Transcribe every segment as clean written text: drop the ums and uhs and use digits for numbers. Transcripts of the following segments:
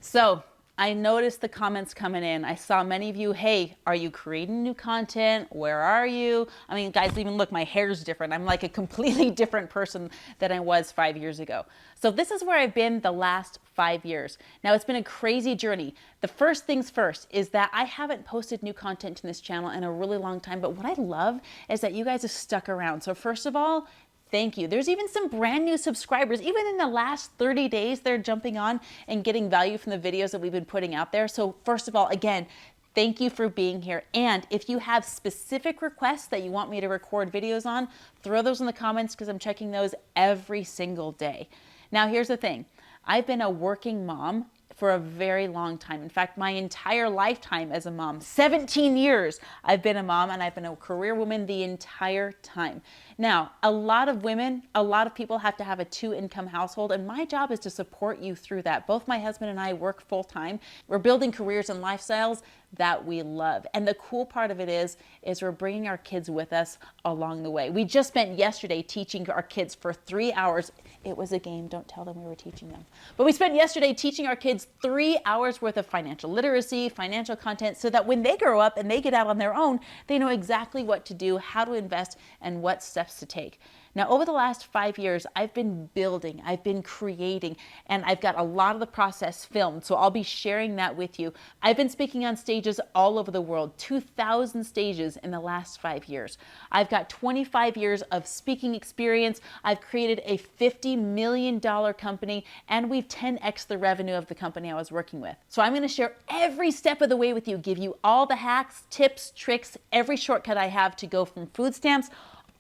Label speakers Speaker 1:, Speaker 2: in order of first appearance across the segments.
Speaker 1: So I noticed the comments coming in. I saw many of you, hey, are you creating new content? Where are you? I mean, guys, even look, my hair's different. I'm like a completely different person than I was 5 years ago. So this is where I've been the last 5 years. Now, it's been a crazy journey. The first things first is that I haven't posted new content to this channel in a really long time, but what I love is that you guys have stuck around. So first of all, thank you. There's even some brand new subscribers. Even in the last 30 days, they're jumping on and getting value from the videos that we've been putting out there. So first of all, again, thank you for being here. And if you have specific requests that you want me to record videos on, throw those in the comments because I'm checking those every single day. Now, here's the thing. I've been a working mom for a very long time. In fact, my entire lifetime as a mom, 17 years I've been a mom, and I've been a career woman the entire time. Now, a lot of women, a lot of people have to have a 2-income household, and my job is to support you through that. Both my husband and I work full time. We're building careers and lifestyles that we love. And the cool part of it is we're bringing our kids with us along the way. We just spent yesterday teaching our kids for 3 hours. It was a game, don't tell them we were teaching them. But we spent yesterday teaching our kids 3 hours worth of financial literacy, financial content, so that when they grow up and they get out on their own, they know exactly what to do, how to invest, and what steps to take. Now, over the last 5 years, I've been building, I've been creating, and I've got a lot of the process filmed, so I'll be sharing that with you. I've been speaking on stages all over the world, 2,000 stages in the last 5 years. I've got 25 years of speaking experience. I've created a $50 million company, and we've 10x the revenue of the company I was working with. So I'm gonna share every step of the way with you, give you all the hacks, tips, tricks, every shortcut I have to go from food stamps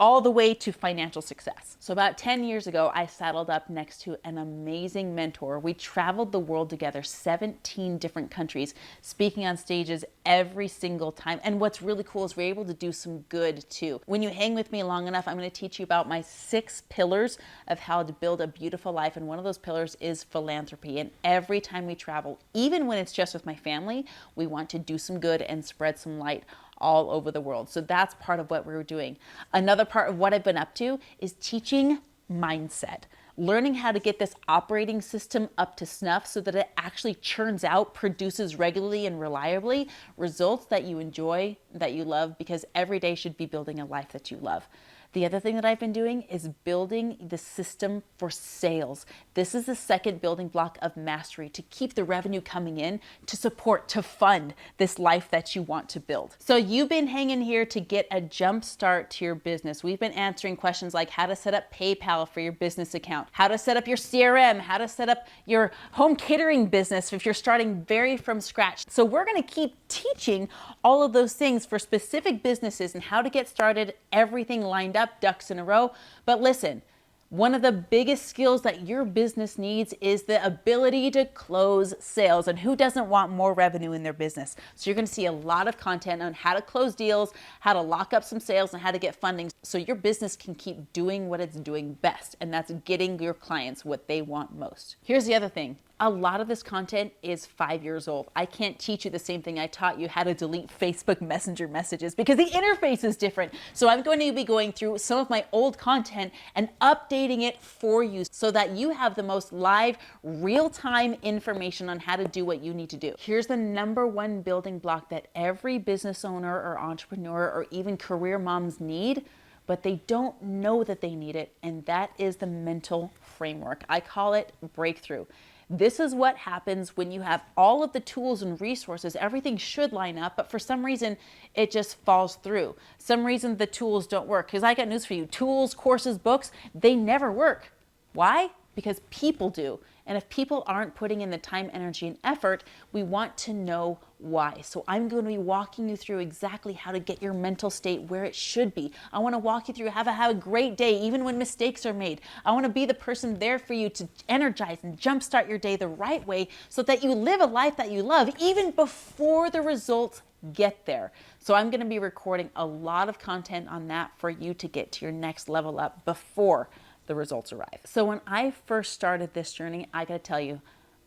Speaker 1: all the way to financial success. So about 10 years ago, I saddled up next to an amazing mentor. We traveled the world together, 17 different countries, speaking on stages every single time. And what's really cool is we're able to do some good too. When you hang with me long enough, I'm going to teach you about my 6 pillars of how to build a beautiful life. And one of those pillars is philanthropy. And every time we travel, even when it's just with my family, we want to do some good and spread some light all over the world. So that's part of what we're doing. Another part of what I've been up to is teaching mindset, learning how to get this operating system up to snuff so that it actually churns out, produces regularly and reliably results that you enjoy, that you love, because every day should be building a life that you love. The other thing that I've been doing is building the system for sales. This is the second building block of mastery, to keep the revenue coming in, to support, to fund this life that you want to build. So you've been hanging here to get a jump start to your business. We've been answering questions like how to set up PayPal for your business account, how to set up your CRM, how to set up your home catering business if you're starting very from scratch. So we're gonna keep teaching all of those things for specific businesses and how to get started, everything lined up, ducks in a row. But listen, one of the biggest skills that your business needs is the ability to close sales. And who doesn't want more revenue in their business? So you're going to see a lot of content on how to close deals, how to lock up some sales, and how to get funding so your business can keep doing what it's doing best. And that's getting your clients what they want most. Here's the other thing. A lot of this content is 5 years old. I can't teach you the same thing I taught you how to delete Facebook Messenger messages because the interface is different. So I'm going to be going through some of my old content and updating it for you so that you have the most live, real-time information on how to do what you need to do. Here's the #1 building block that every business owner or entrepreneur or even career moms need, but they don't know that they need it, and that is the mental framework. I call it breakthrough. This is what happens when you have all of the tools and resources. Everything should line up, but for some reason, it just falls through. Some reason the tools don't work. Because I got news for you. Tools, courses, books, they never work. Why? Because people do. And if people aren't putting in the time, energy, and effort, we want to know why. So I'm going to be walking you through exactly how to get your mental state where it should be. I want to walk you through how to have a great day, even when mistakes are made. I want to be the person there for you to energize and jumpstart your day the right way so that you live a life that you love, even before the results get there. So I'm going to be recording a lot of content on that for you to get to your next level up before the results arrive. So when I first started this journey, I gotta tell you,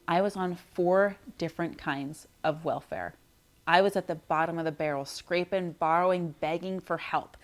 Speaker 1: I was on 4 different kinds of welfare. I was at the bottom of the barrel, scraping, borrowing, begging for help.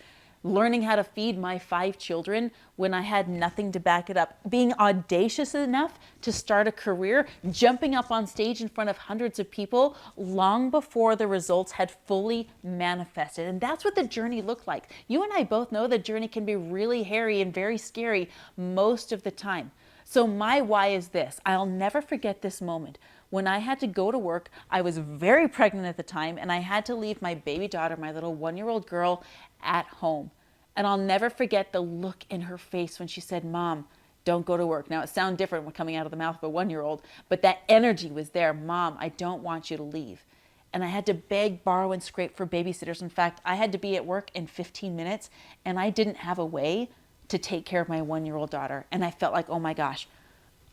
Speaker 1: learning how to feed my 5 children when I had nothing to back it up, being audacious enough to start a career, jumping up on stage in front of hundreds of people long before the results had fully manifested. And that's what the journey looked like. You and I both know the journey can be really hairy and very scary most of the time. So my why is this. I'll never forget this moment. When I had to go to work, I was very pregnant at the time, and I had to leave my baby daughter, my little 1-year-old girl, at home. And I'll never forget the look in her face when she said, "Mom, don't go to work." Now, it sounded different when coming out of the mouth of a 1-year-old, but that energy was there. "Mom, I don't want you to leave." And I had to beg, borrow, and scrape for babysitters. In fact, I had to be at work in 15 minutes, and I didn't have a way to take care of my 1-year-old daughter. And I felt like, oh my gosh,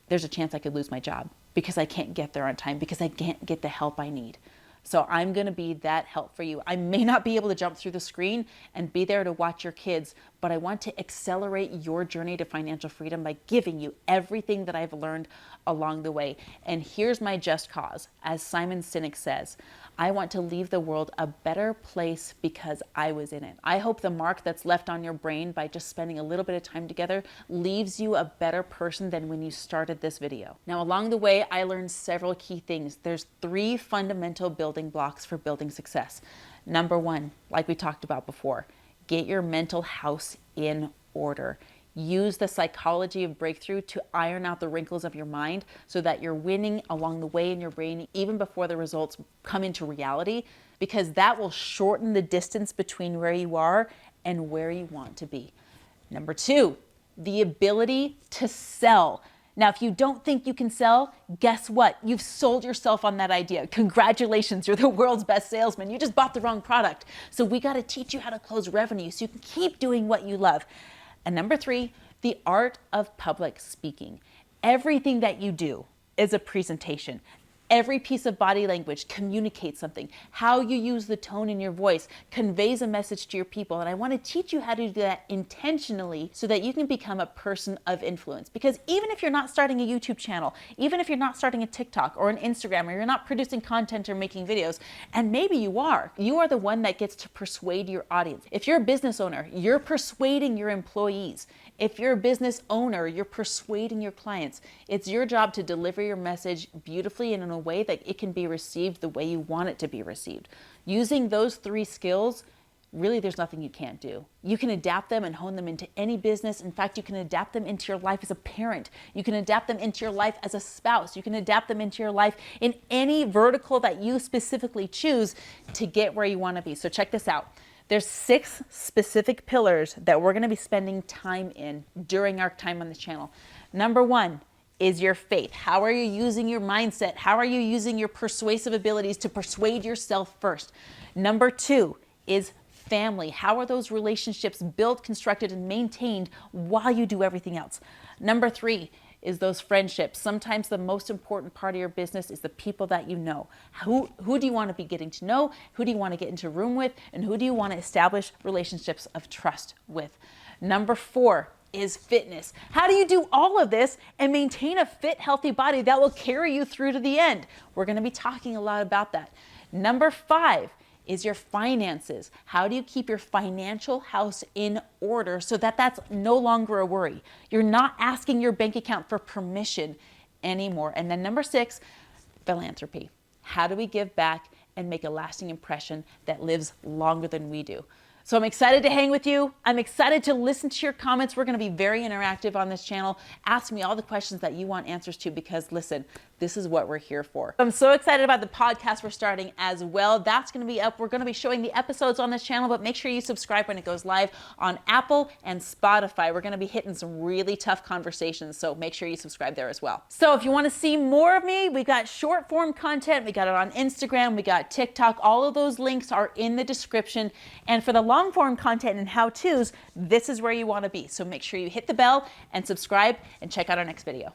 Speaker 1: there's a chance I could lose my job because I can't get there on time, because I can't get the help I need. So I'm going to be that help for you. I may not be able to jump through the screen and be there to watch your kids, but I want to accelerate your journey to financial freedom by giving you everything that I've learned along the way. And here's my just cause. As Simon Sinek says, I want to leave the world a better place because I was in it. I hope the mark that's left on your brain by just spending a little bit of time together leaves you a better person than when you started this video. Now, along the way, I learned several key things. There's 3 fundamental building blocks for building success. Number 1, like we talked about before, get your mental house in order. Use the psychology of breakthrough to iron out the wrinkles of your mind so that you're winning along the way in your brain even before the results come into reality, because that will shorten the distance between where you are and where you want to be. Number 2, the ability to sell. Now, if you don't think you can sell, guess what? You've sold yourself on that idea. Congratulations, you're the world's best salesman. You just bought the wrong product. So we got to teach you how to close revenue so you can keep doing what you love. And number 3, the art of public speaking. Everything that you do is a presentation. Every piece of body language communicates something. How you use the tone in your voice conveys a message to your people. And I want to teach you how to do that intentionally so that you can become a person of influence. Because even if you're not starting a YouTube channel, even if you're not starting a TikTok or an Instagram, or you're not producing content or making videos, and maybe you are the one that gets to persuade your audience. If you're a business owner, you're persuading your employees. If you're a business owner, you're persuading your clients. It's your job to deliver your message beautifully and in a way that it can be received the way you want it to be received. Using those 3 skills, really there's nothing you can't do. You can adapt them and hone them into any business. In fact, you can adapt them into your life as a parent. You can adapt them into your life as a spouse. You can adapt them into your life in any vertical that you specifically choose to get where you want to be. So check this out. There's 6 specific pillars that we're going to be spending time in during our time on this channel. Number 1 is your faith. How are you using your mindset? How are you using your persuasive abilities to persuade yourself first? Number 2 is family. How are those relationships built, constructed, and maintained while you do everything else? Number 3 is those friendships. Sometimes the most important part of your business is the people that you know. Who do you want to be getting to know? Who do you want to get into a room with? And who do you want to establish relationships of trust with? Number 4 is fitness. How do you do all of this and maintain a fit, healthy body that will carry you through to the end? We're going to be talking a lot about that. Number 5 is your finances. How do you keep your financial house in order so that that's no longer a worry? You're not asking your bank account for permission anymore. And then number 6, philanthropy. How do we give back and make a lasting impression that lives longer than we do? So I'm excited to hang with you. I'm excited to listen to your comments. We're going to be very interactive on this channel. Ask me all the questions that you want answers to, because listen, this is what we're here for. I'm so excited about the podcast we're starting as well. That's going to be up. We're going to be showing the episodes on this channel, but make sure you subscribe when it goes live on Apple and Spotify. We're going to be hitting some really tough conversations, so make sure you subscribe there as well. So if you want to see more of me, we got short form content. We got it on Instagram. We got TikTok. All of those links are in the description. And for the long form content and how-tos, this is where you want to be. So make sure you hit the bell and subscribe and check out our next video.